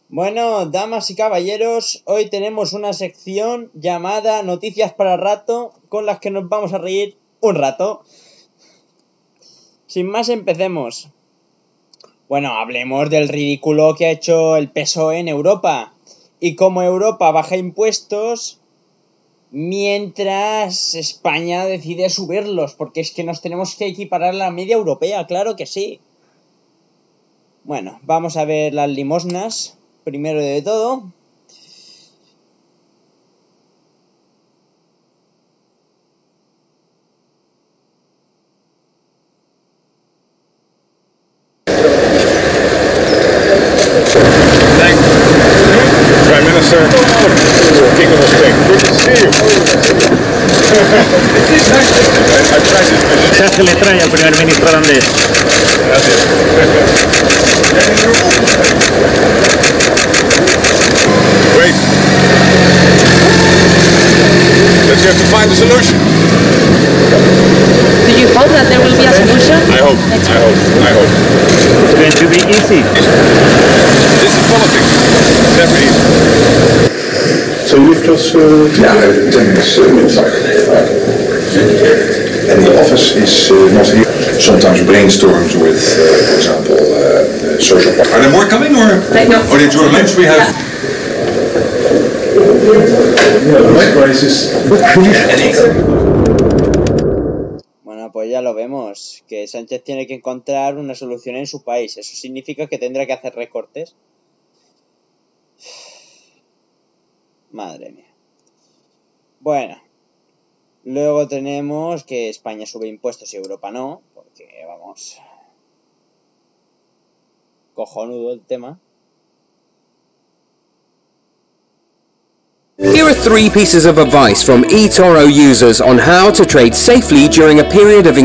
Bueno, damas y caballeros, hoy tenemos una sección llamada Noticias para Rato, con las que nos vamos a reír un rato. Sin más, empecemos. Bueno, hablemos del ridículo que ha hecho el PSOE en Europa y cómo Europa baja impuestos mientras España decide subirlos, porque es que nos tenemos que equiparar a la media europea, claro que sí. Bueno, vamos a ver las limosnas. Primero de todo, Prime Minister, King of the State. Good to see you. Se le trae al primer ministro holandés. Gracias. Great. Let's have to find a solution. Do you hope that there will be a solution? I hope. It's going to be easy. This is politics. Never easy. So you've just... Ja, 10 minutes and the office is not here. Sometimes brainstorms with, for example, social... Are there more coming, or during lunch we have... Bueno, pues ya lo vemos, que Sánchez tiene que encontrar una solución en su país. Eso significa que tendrá que hacer recortes. Madre mía. Bueno, luego tenemos que España sube impuestos y Europa no, porque vamos, cojonudo el tema. Here are 3 pieces of advice from eToro users on how to trade safely during a period of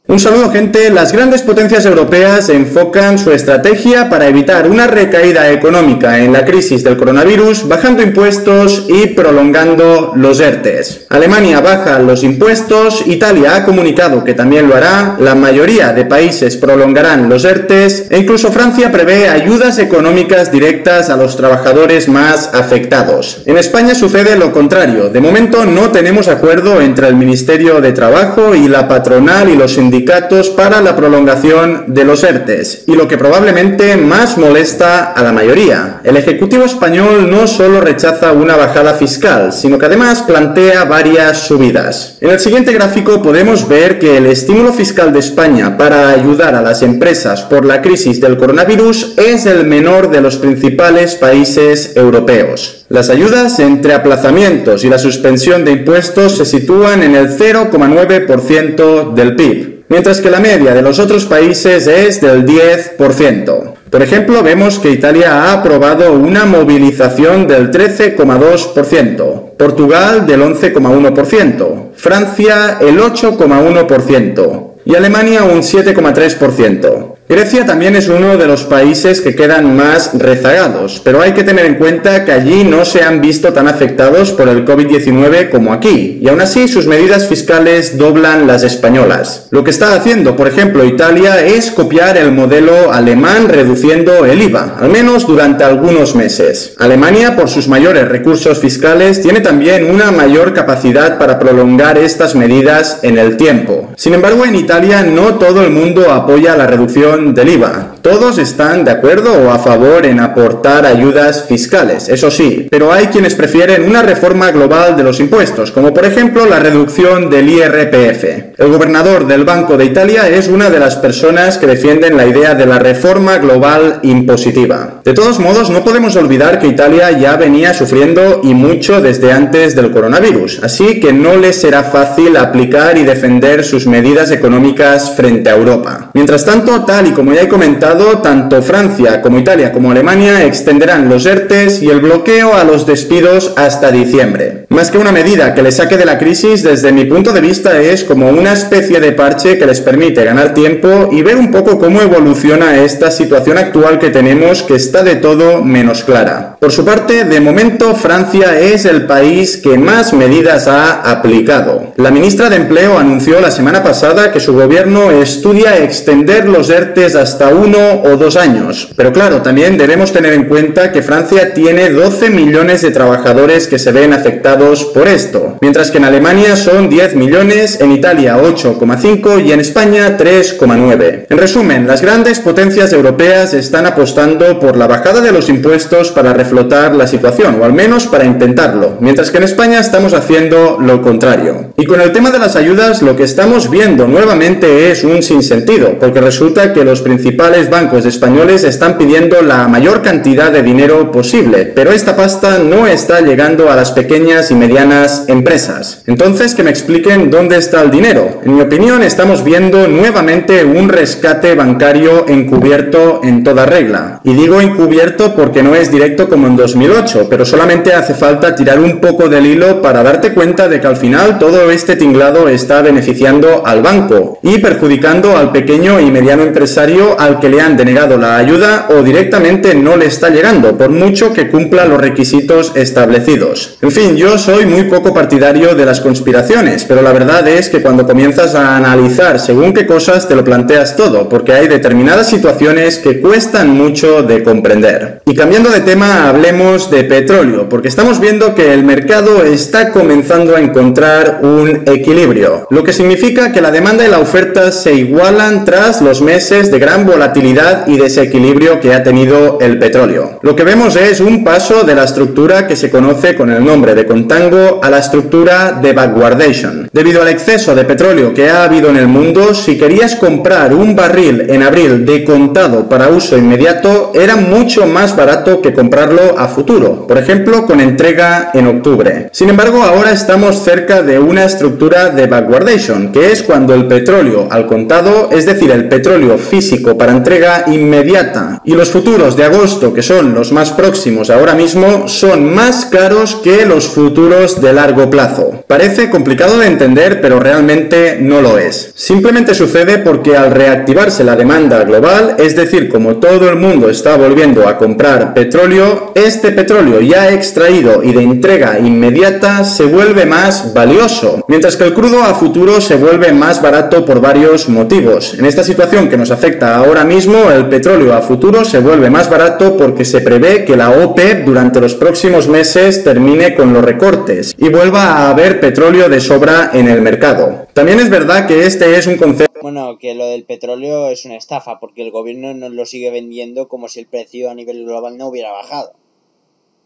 Un saludo, gente. Las grandes potencias europeas enfocan su estrategia para evitar una recaída económica en la crisis del coronavirus, bajando impuestos y prolongando los ERTEs. Alemania baja los impuestos, Italia ha comunicado que también lo hará, la mayoría de países prolongarán los ERTEs e incluso Francia prevé ayudas económicas directas a los trabajadores más afectados. En España sucede lo contrario. De momento no tenemos acuerdo entre el Ministerio de Trabajo y la patronal y los sindicatos para la prolongación de los ERTEs, y lo que probablemente más molesta a la mayoría. El Ejecutivo español no solo rechaza una bajada fiscal, sino que además plantea varias subidas. En el siguiente gráfico podemos ver que el estímulo fiscal de España para ayudar a las empresas por la crisis del coronavirus es el menor de los principales países europeos. Las ayudas entre aplazamientos y la suspensión de impuestos se sitúan en el 0,9% del PIB. Mientras que la media de los otros países es del 10%. Por ejemplo, vemos que Italia ha aprobado una movilización del 13,2%, Portugal del 11,1%, Francia el 8,1% y Alemania un 7,3%. Grecia también es uno de los países que quedan más rezagados, pero hay que tener en cuenta que allí no se han visto tan afectados por el COVID-19 como aquí, y aún así sus medidas fiscales doblan las españolas. Lo que está haciendo, por ejemplo, Italia es copiar el modelo alemán reduciendo el IVA, al menos durante algunos meses. Alemania, por sus mayores recursos fiscales, tiene también una mayor capacidad para prolongar estas medidas en el tiempo. Sin embargo, en Italia no todo el mundo apoya la reducción reducción del IVA. Todos están de acuerdo o a favor en aportar ayudas fiscales, eso sí, pero hay quienes prefieren una reforma global de los impuestos, como por ejemplo la reducción del IRPF. El gobernador del Banco de Italia es una de las personas que defienden la idea de la reforma global impositiva. De todos modos, no podemos olvidar que Italia ya venía sufriendo y mucho desde antes del coronavirus, así que no les será fácil aplicar y defender sus medidas económicas frente a Europa. Mientras tanto, tal y como ya he comentado, tanto Francia como Italia como Alemania extenderán los ERTEs y el bloqueo a los despidos hasta diciembre. Más que una medida que les saque de la crisis, desde mi punto de vista es como una especie de parche que les permite ganar tiempo y ver un poco cómo evoluciona esta situación actual que tenemos, que está de todo menos clara. Por su parte, de momento Francia es el país que más medidas ha aplicado. La ministra de Empleo anunció la semana pasada que su gobierno estudia extender los ERTEs hasta 1 o 2 años. Pero claro, también debemos tener en cuenta que Francia tiene 12 millones de trabajadores que se ven afectados por esto, mientras que en Alemania son 10 millones, en Italia 8,5 y en España 3,9. En resumen, las grandes potencias europeas están apostando por la bajada de los impuestos para reflotar la situación, o al menos para intentarlo, mientras que en España estamos haciendo lo contrario. Y con el tema de las ayudas, lo que estamos viendo nuevamente es un sinsentido, porque resulta que los principales bancos españoles están pidiendo la mayor cantidad de dinero posible, pero esta pasta no está llegando a las pequeñas y medianas empresas. Entonces, que me expliquen dónde está el dinero. En mi opinión, estamos viendo nuevamente un rescate bancario encubierto en toda regla. Y digo encubierto porque no es directo como en 2008, pero solamente hace falta tirar un poco del hilo para darte cuenta de que al final todo este tinglado está beneficiando al banco y perjudicando al pequeño y mediano empresario al que le han denegado la ayuda o directamente no le está llegando, por mucho que cumpla los requisitos establecidos. En fin, yo soy muy poco partidario de las conspiraciones, pero la verdad es que cuando comienzas a analizar según qué cosas te lo planteas todo, porque hay determinadas situaciones que cuestan mucho de comprender. Y cambiando de tema, hablemos de petróleo, porque estamos viendo que el mercado está comenzando a encontrar un equilibrio, lo que significa que la demanda y la oferta se igualan tras los meses de gran volatilidad y desequilibrio que ha tenido el petróleo. Lo que vemos es un paso de la estructura que se conoce con el nombre de contango a la estructura de backwardation. Debido al exceso de petróleo que ha habido en el mundo, si querías comprar un barril en abril de contado para uso inmediato, era mucho más barato que comprarlo a futuro, por ejemplo con entrega en octubre. Sin embargo, ahora estamos cerca de una estructura de backwardation, que es cuando el petróleo al contado, es decir, el petróleo físico para entrega inmediata, y los futuros de agosto, que son los más próximos ahora mismo, son más caros que los futuros de largo plazo. Parece complicado de entender, pero realmente no lo es. Simplemente sucede porque al reactivarse la demanda global, es decir, como todo el mundo está volviendo a comprar petróleo, este petróleo ya extraído y de entrega inmediata se vuelve más valioso, mientras que el crudo a futuro se vuelve más barato por varios motivos. En esta situación que nos afecta ahora mismo, el petróleo a futuro se vuelve más barato porque se prevé que la OPEP durante los próximos meses termine con los recortes y vuelva a haber petróleo de sobra en el mercado. También es verdad que este es un concepto... Bueno, que lo del petróleo es una estafa, porque el gobierno nos lo sigue vendiendo como si el precio a nivel global no hubiera bajado.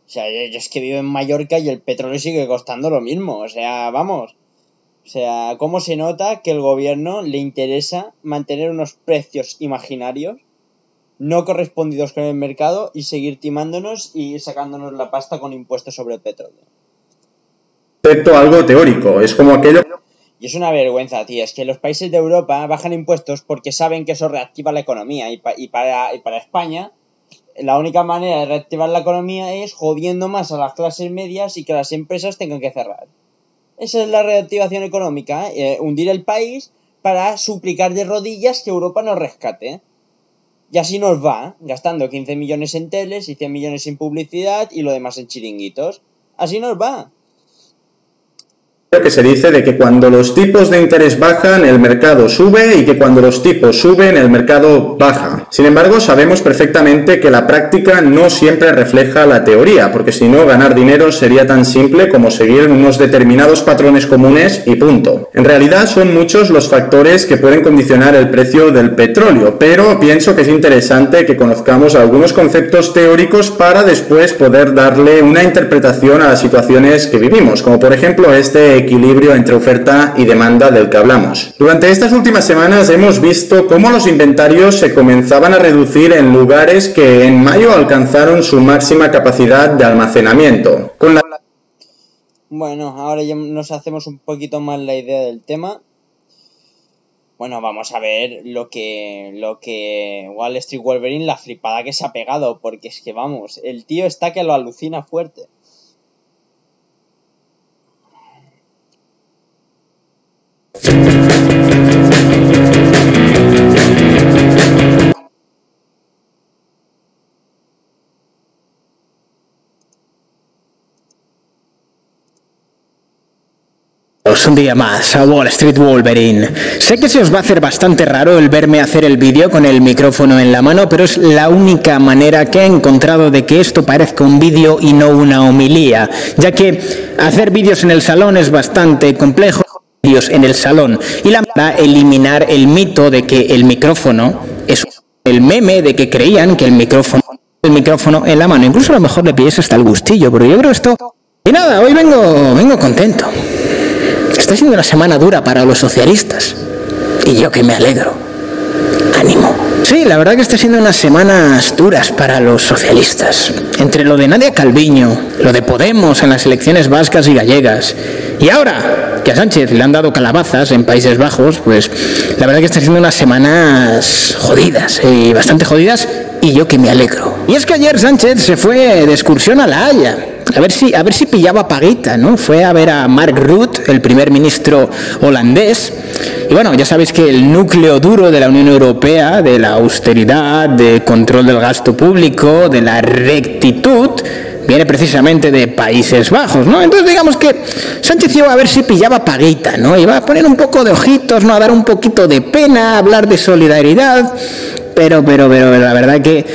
O sea, yo es que vivo en Mallorca y el petróleo sigue costando lo mismo. O sea, vamos. O sea, ¿cómo se nota que el gobierno le interesa mantener unos precios imaginarios no correspondidos con el mercado y seguir timándonos y sacándonos la pasta con impuestos sobre el petróleo? Algo teórico, es como aquello... Y es una vergüenza, tío. Es que los países de Europa bajan impuestos porque saben que eso reactiva la economía. Y para España, la única manera de reactivar la economía es jodiendo más a las clases medias y que las empresas tengan que cerrar. Esa es la reactivación económica, hundir el país para suplicar de rodillas que Europa nos rescate. Y así nos va, gastando 15 millones en teles y 100 millones en publicidad y lo demás en chiringuitos. Así nos va. que se dice de que cuando los tipos de interés bajan, el mercado sube y que cuando los tipos suben, el mercado baja. Sin embargo, sabemos perfectamente que la práctica no siempre refleja la teoría, porque si no, ganar dinero sería tan simple como seguir unos determinados patrones comunes y punto. En realidad, son muchos los factores que pueden condicionar el precio del petróleo, pero pienso que es interesante que conozcamos algunos conceptos teóricos para después poder darle una interpretación a las situaciones que vivimos, como por ejemplo este equilibrio entre oferta y demanda del que hablamos. Durante estas últimas semanas hemos visto cómo los inventarios se comenzaban a reducir en lugares que en mayo alcanzaron su máxima capacidad de almacenamiento. Bueno, ahora ya nos hacemos un poquito más la idea del tema. Bueno, vamos a ver lo que Wall Street Wolverine, la flipada que se ha pegado, porque es que vamos, el tío está que lo alucina fuerte. Un día más a Wall Street Wolverine. Sé que se os va a hacer bastante raro el verme hacer el vídeo con el micrófono en la mano, pero es la única manera que he encontrado de que esto parezca un vídeo y no una homilía, ya que hacer vídeos en el salón es bastante complejo. Vídeos en el salón y la manera de eliminar el mito de que el micrófono es el meme de que creían que el micrófono en la mano. Incluso a lo mejor le pilles hasta el gustillo, pero yo creo esto. Y nada, hoy vengo contento. Está siendo una semana dura para los socialistas. Y yo que me alegro. Ánimo. Sí, la verdad que está siendo unas semanas duras para los socialistas. Entre lo de Nadia Calviño, lo de Podemos en las elecciones vascas y gallegas, y ahora que a Sánchez le han dado calabazas en Países Bajos, pues la verdad que está siendo unas semanas jodidas, bastante jodidas, y yo que me alegro. Y es que ayer Sánchez se fue de excursión a La Haya. A ver si pillaba paguita, ¿no? Fue a ver a Mark Rutte, el primer ministro holandés. Y bueno, ya sabéis que el núcleo duro de la Unión Europea, de la austeridad, de control del gasto público, de la rectitud, viene precisamente de Países Bajos, ¿no? Entonces digamos que Sánchez iba a ver si pillaba paguita, ¿no? Iba a poner un poco de ojitos, ¿no? A dar un poquito de pena, a hablar de solidaridad, pero la verdad que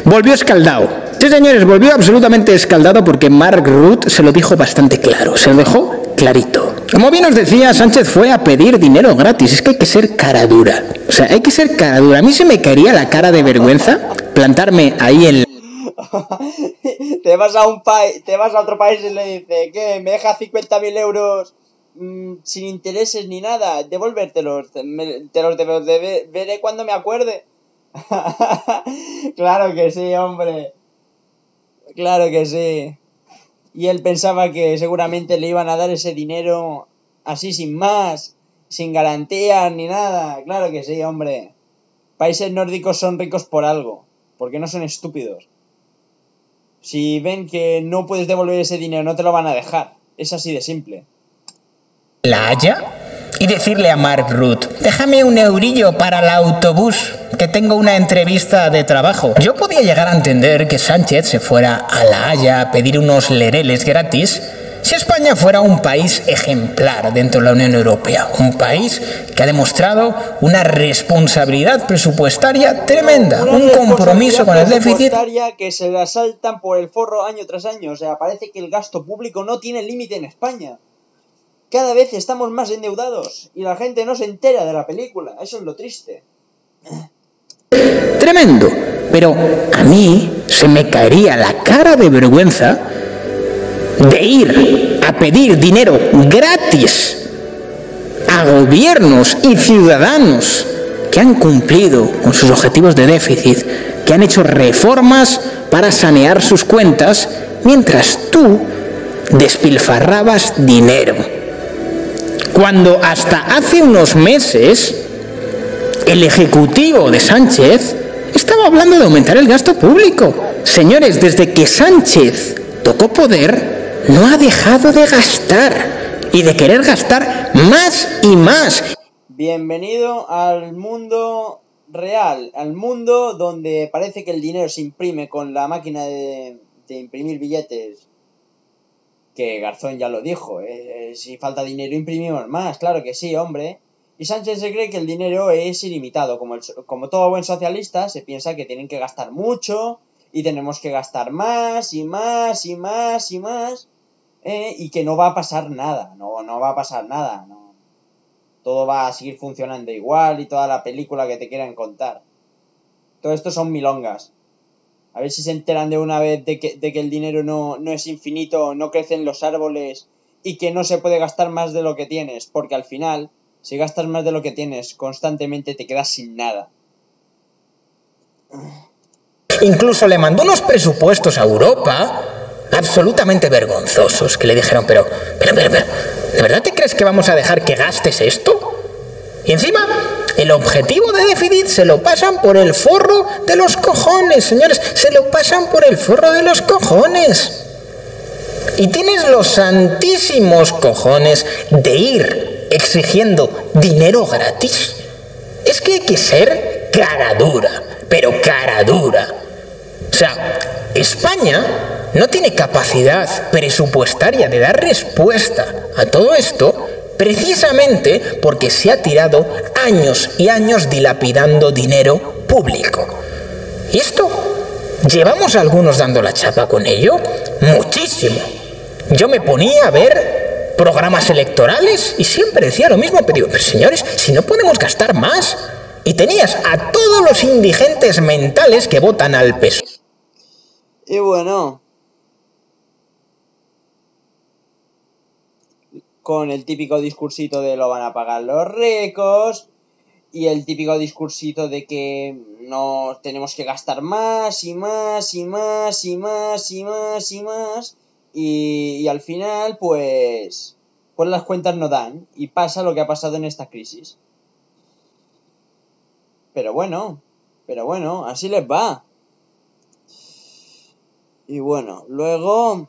volvió escaldado. Sí, señores, volvió absolutamente escaldado porque Mark Rutte se lo dijo bastante claro, se lo dejó clarito. Como bien os decía, Sánchez fue a pedir dinero gratis. Es que hay que ser cara dura. O sea, hay que ser cara dura. A mí se me caería la cara de vergüenza plantarme ahí en... Te vas a otro país y le dices, ¿qué? ¿Me dejas 50.000 euros sin intereses ni nada? Devolvértelos. Te los devolveré cuando me acuerde. Claro que sí, hombre. Claro que sí. Y él pensaba que seguramente le iban a dar ese dinero así sin más, sin garantías ni nada. Claro que sí, hombre. Países nórdicos son ricos por algo, porque no son estúpidos. Si ven que no puedes devolver ese dinero, no te lo van a dejar. Es así de simple. ¿La Haya? Y decirle a Mark Rutte, déjame un eurillo para el autobús, que tengo una entrevista de trabajo. Yo podía llegar a entender que Sánchez se fuera a La Haya a pedir unos lereles gratis si España fuera un país ejemplar dentro de la Unión Europea, un país que ha demostrado una responsabilidad presupuestaria tremenda, un compromiso con el déficit que se la saltan por el forro año tras año. O sea, parece que el gasto público no tiene límite en España. Cada vez estamos más endeudados y la gente no se entera de la película. Eso es lo triste. Tremendo. Pero a mí se me caería la cara de vergüenza de ir a pedir dinero gratis a gobiernos y ciudadanos que han cumplido con sus objetivos de déficit, que han hecho reformas para sanear sus cuentas, mientras tú despilfarrabas dinero. Cuando hasta hace unos meses el ejecutivo de Sánchez estaba hablando de aumentar el gasto público. Señores, desde que Sánchez tocó poder, no ha dejado de gastar y de querer gastar más y más. Bienvenido al mundo real, al mundo donde parece que el dinero se imprime con la máquina de imprimir billetes Que Garzón ya lo dijo, si falta dinero imprimimos más, claro que sí, hombre. Y Sánchez se cree que el dinero es ilimitado, como todo buen socialista se piensa que tienen que gastar mucho y tenemos que gastar más y más y más y más, y que no va a pasar nada, no va a pasar nada, no. Todo va a seguir funcionando igual y toda la película que te quieran contar. Todo esto son milongas. A ver si se enteran de una vez de que el dinero no es infinito, no crecen los árboles y que no se puede gastar más de lo que tienes, porque al final, si gastas más de lo que tienes, constantemente te quedas sin nada. Incluso le mandó unos presupuestos a Europa absolutamente vergonzosos, que le dijeron, pero, ¿de verdad te crees que vamos a dejar que gastes esto? Y encima, el objetivo de déficit se lo pasan por el forro de los cojones, señores, se lo pasan por el forro de los cojones. Y tienes los santísimos cojones de ir exigiendo dinero gratis. Es que hay que ser cara dura, pero cara dura. O sea, España no tiene capacidad presupuestaria de dar respuesta a todo esto precisamente porque se ha tirado años y años dilapidando dinero público. ¿Y esto? ¿Llevamos algunos dando la chapa con ello? Muchísimo. Yo me ponía a ver programas electorales y siempre decía lo mismo, pero señores, si no podemos gastar más. Y tenías a todos los indigentes mentales que votan al PSOE. Y bueno, con el típico discursito de lo van a pagar los ricos y el típico discursito de que no tenemos que gastar más y más y más y más y más y más y al final pues las cuentas no dan y pasa lo que ha pasado en esta crisis. Pero bueno, así les va. Y bueno, luego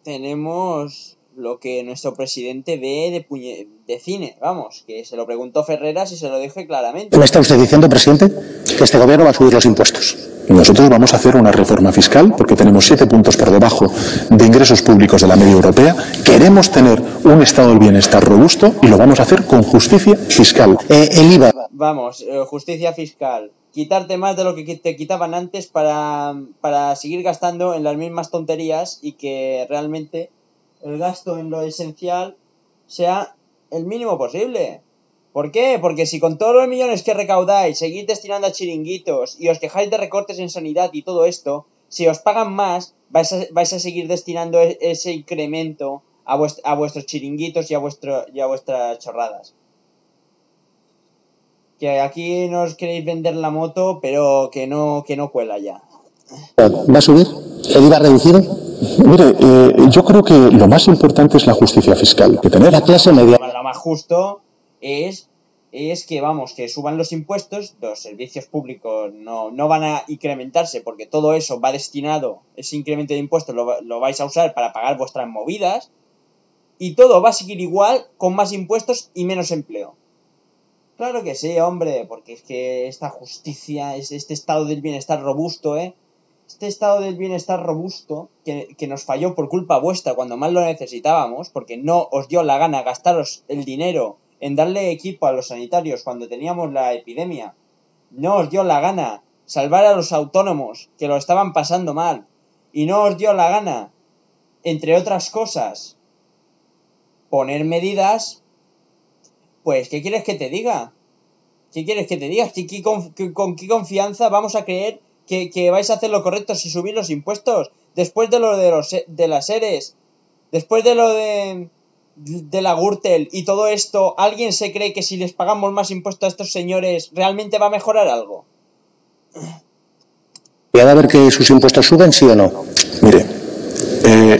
tenemos lo que nuestro presidente ve de cine, vamos, que se lo preguntó Ferreras y se lo dije claramente. ¿Me está usted diciendo, presidente, que este gobierno va a subir los impuestos? Nosotros vamos a hacer una reforma fiscal porque tenemos 7 puntos por debajo de ingresos públicos de la media europea. Queremos tener un estado del bienestar robusto y lo vamos a hacer con justicia fiscal. El IVA. Vamos, justicia fiscal. Quitarte más de lo que te quitaban antes para seguir gastando en las mismas tonterías y que realmente el gasto en lo esencial sea el mínimo posible. ¿Por qué? Porque si con todos los millones que recaudáis seguís destinando a chiringuitos y os quejáis de recortes en sanidad y todo esto, si os pagan más, vais a seguir destinando ese incremento a vuestros chiringuitos y a vuestras chorradas. Que aquí nos queréis vender la moto, pero que no cuela ya. ¿Va a subir? ¿El IVA reducido? Mire, yo creo que lo más importante es la justicia fiscal, que tener la clase media. Lo más justo es que, vamos, que suban los impuestos, los servicios públicos no van a incrementarse porque todo eso va destinado, ese incremento de impuestos lo vais a usar para pagar vuestras movidas y todo va a seguir igual con más impuestos y menos empleo. Claro que sí, hombre, porque es que esta justicia, este estado del bienestar robusto, este estado del bienestar robusto que nos falló por culpa vuestra cuando más lo necesitábamos, porque no os dio la gana gastaros el dinero en darle equipo a los sanitarios cuando teníamos la epidemia, no os dio la gana salvar a los autónomos que lo estaban pasando mal, y no os dio la gana, entre otras cosas, poner medidas. Pues, ¿qué quieres que te diga? ¿Qué quieres que te diga? ¿Con qué confianza vamos a creer que vais a hacer lo correcto si subís los impuestos? Después de lo de las ERES, después de lo de la Gürtel y todo esto, ¿alguien se cree que si les pagamos más impuestos a estos señores realmente va a mejorar algo? ¿Y a ver que sus impuestos suben, sí o no? Mire,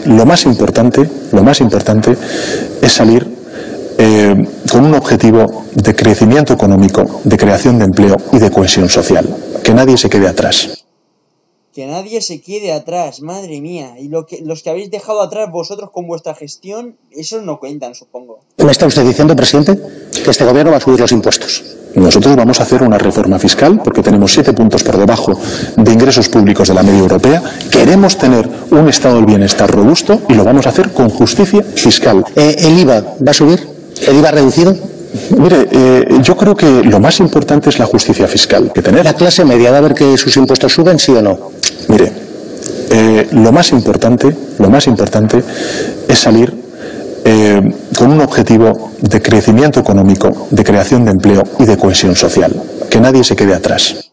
lo más importante es salir con un objetivo de crecimiento económico, de creación de empleo y de cohesión social. Que nadie se quede atrás. Que nadie se quede atrás, madre mía. Y los que habéis dejado atrás vosotros con vuestra gestión, esos no cuentan, supongo. ¿Me está usted diciendo, presidente, que este gobierno va a subir los impuestos? Nosotros vamos a hacer una reforma fiscal porque tenemos 7 puntos por debajo de ingresos públicos de la media europea. Queremos tener un estado del bienestar robusto y lo vamos a hacer con justicia fiscal. ¿El IVA va a subir? ¿El IVA reducido? Mire, yo creo que lo más importante es la justicia fiscal que tener. ¿La clase media va a ver que sus impuestos suben, sí o no? Mire, lo más importante es salir con un objetivo de crecimiento económico, de creación de empleo y de cohesión social. Que nadie se quede atrás.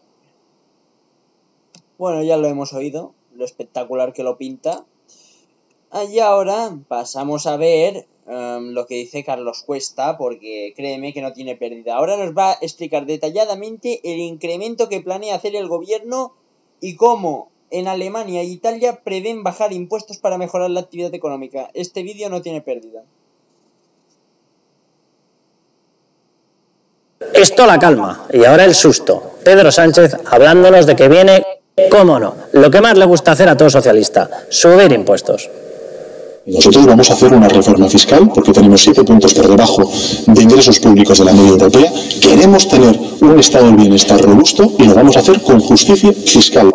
Bueno, ya lo hemos oído, lo espectacular que lo pinta. Y ahora pasamos a ver lo que dice Carlos Cuesta, porque créeme que no tiene pérdida. Ahora nos va a explicar detalladamente el incremento que planea hacer el gobierno y cómo en Alemania e Italia prevén bajar impuestos para mejorar la actividad económica. Este vídeo no tiene pérdida. Esto la calma, y ahora el susto. Pedro Sánchez hablándonos de que viene, cómo no, lo que más le gusta hacer a todo socialista, subir impuestos. Nosotros vamos a hacer una reforma fiscal porque tenemos 7 puntos por debajo de ingresos públicos de la media europea. Queremos tener un estado del bienestar robusto y lo vamos a hacer con justicia fiscal.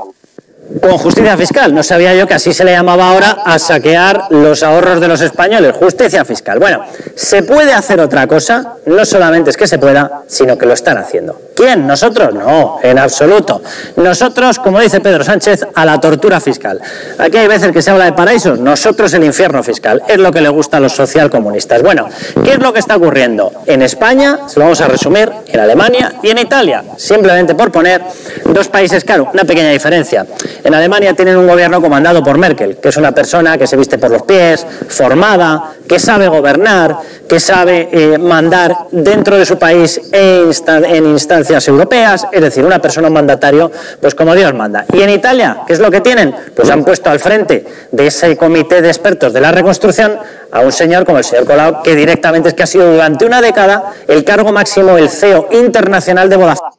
Con justicia fiscal, no sabía yo que así se le llamaba ahora a saquear los ahorros de los españoles, justicia fiscal. Bueno, se puede hacer otra cosa, no solamente es que se pueda, sino que lo están haciendo. ¿Quién? ¿Nosotros? No, en absoluto. Nosotros, como dice Pedro Sánchez, a la tortura fiscal. Aquí hay veces que se habla de paraísos, nosotros el infierno fiscal, es lo que le gusta a los socialcomunistas. Bueno, ¿qué es lo que está ocurriendo? En España, se lo vamos a resumir, en Alemania y en Italia, simplemente por poner dos países, claro, una pequeña diferencia. En Alemania tienen un gobierno comandado por Merkel, que es una persona que se viste por los pies, formada, que sabe gobernar, que sabe mandar dentro de su país en instancias europeas, es decir, una persona, un mandatario, pues como Dios manda. Y en Italia, ¿qué es lo que tienen? Pues han puesto al frente de ese comité de expertos de la reconstrucción a un señor como el señor Colau, que directamente es que ha sido durante una década el cargo máximo, el CEO internacional de Vodafone.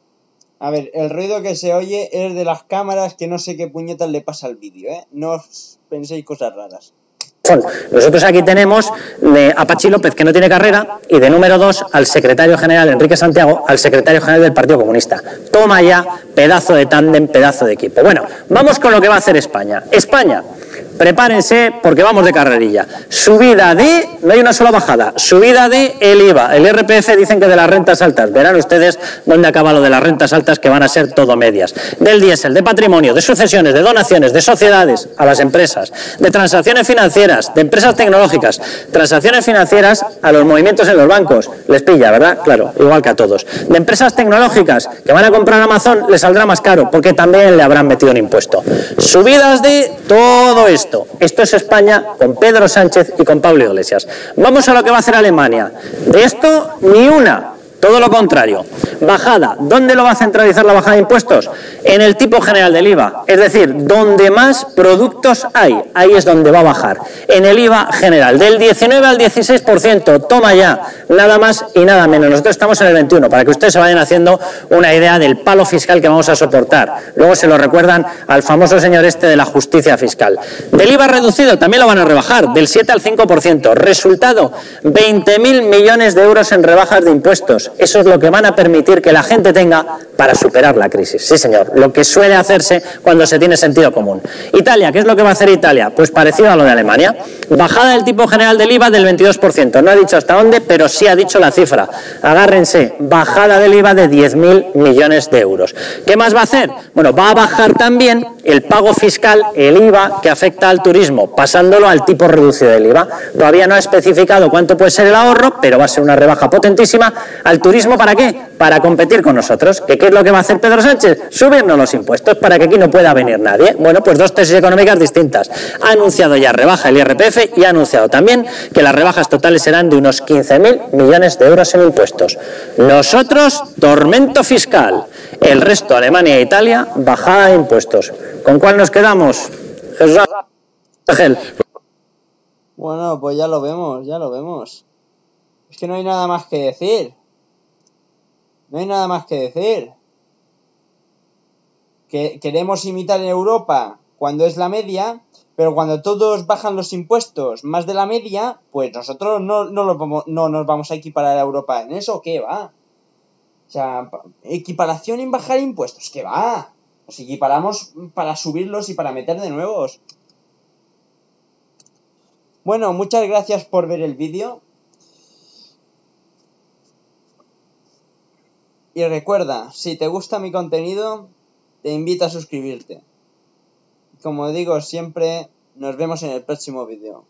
A ver, el ruido que se oye es de las cámaras, que no sé qué puñetas le pasa al vídeo, ¿eh? No os penséis cosas raras. Nosotros aquí tenemos a Pachi López, que no tiene carrera, y de número 2 al secretario general Enrique Santiago, al secretario general del Partido Comunista. Toma ya, pedazo de tándem, pedazo de equipo. Bueno, vamos con lo que va a hacer España. España, prepárense porque vamos de carrerilla. Subida de, no hay una sola bajada, subida de el IVA. El IRPF dicen que de las rentas altas. Verán ustedes dónde acaba lo de las rentas altas, que van a ser todo medias. Del diésel, de patrimonio, de sucesiones, de donaciones, de sociedades a las empresas, de transacciones financieras, de empresas tecnológicas, transacciones financieras a los movimientos en los bancos. Les pilla, ¿verdad? Claro, igual que a todos. De empresas tecnológicas que van a comprar Amazon, les saldrá más caro porque también le habrán metido un impuesto. Subidas de todo esto. Esto es España con Pedro Sánchez y con Pablo Iglesias. Vamos a lo que va a hacer Alemania. De esto, ni una. Todo lo contrario. Bajada. ¿Dónde lo va a centralizar la bajada de impuestos? En el tipo general del IVA. Es decir, donde más productos hay, ahí es donde va a bajar. En el IVA general. Del 19 al 16%. Toma ya. Nada más y nada menos. Nosotros estamos en el 21, para que ustedes se vayan haciendo una idea del palo fiscal que vamos a soportar. Luego se lo recuerdan al famoso señor este de la justicia fiscal. Del IVA reducido también lo van a rebajar. Del 7 al 5%. Resultado, 20.000 millones de euros en rebajas de impuestos. Eso es lo que van a permitir que la gente tenga para superar la crisis. Sí, señor, lo que suele hacerse cuando se tiene sentido común. Italia, ¿qué es lo que va a hacer Italia? Pues parecido a lo de Alemania. Bajada del tipo general del IVA del 22%. No ha dicho hasta dónde, pero sí ha dicho la cifra. Agárrense, bajada del IVA de 10.000 millones de euros. ¿Qué más va a hacer? Bueno, va a bajar también el pago fiscal, el IVA, que afecta al turismo, pasándolo al tipo reducido del IVA. Todavía no ha especificado cuánto puede ser el ahorro, pero va a ser una rebaja potentísima. ¿Al turismo para qué? Para competir con nosotros. ¿Qué es lo que va a hacer Pedro Sánchez? Subirnos los impuestos para que aquí no pueda venir nadie. Bueno, pues dos tesis económicas distintas. Ha anunciado ya rebaja el IRPF y ha anunciado también que las rebajas totales serán de unos 15.000 millones de euros en impuestos. Nosotros, tormento fiscal. El resto, Alemania e Italia, bajada de impuestos. ¿Con cuál nos quedamos? Jesús Ángel. Bueno, pues ya lo vemos, ya lo vemos. Es que no hay nada más que decir. No hay nada más que decir. que queremos imitar en Europa cuando es la media, pero cuando todos bajan los impuestos más de la media, pues nosotros no nos vamos a equiparar a Europa en eso. ¿Qué va? O sea, equiparación en bajar impuestos, ¿qué va? Nos equiparamos para subirlos y para meter de nuevos. Bueno, muchas gracias por ver el vídeo. Y recuerda, si te gusta mi contenido, te invito a suscribirte. Como digo siempre, nos vemos en el próximo vídeo.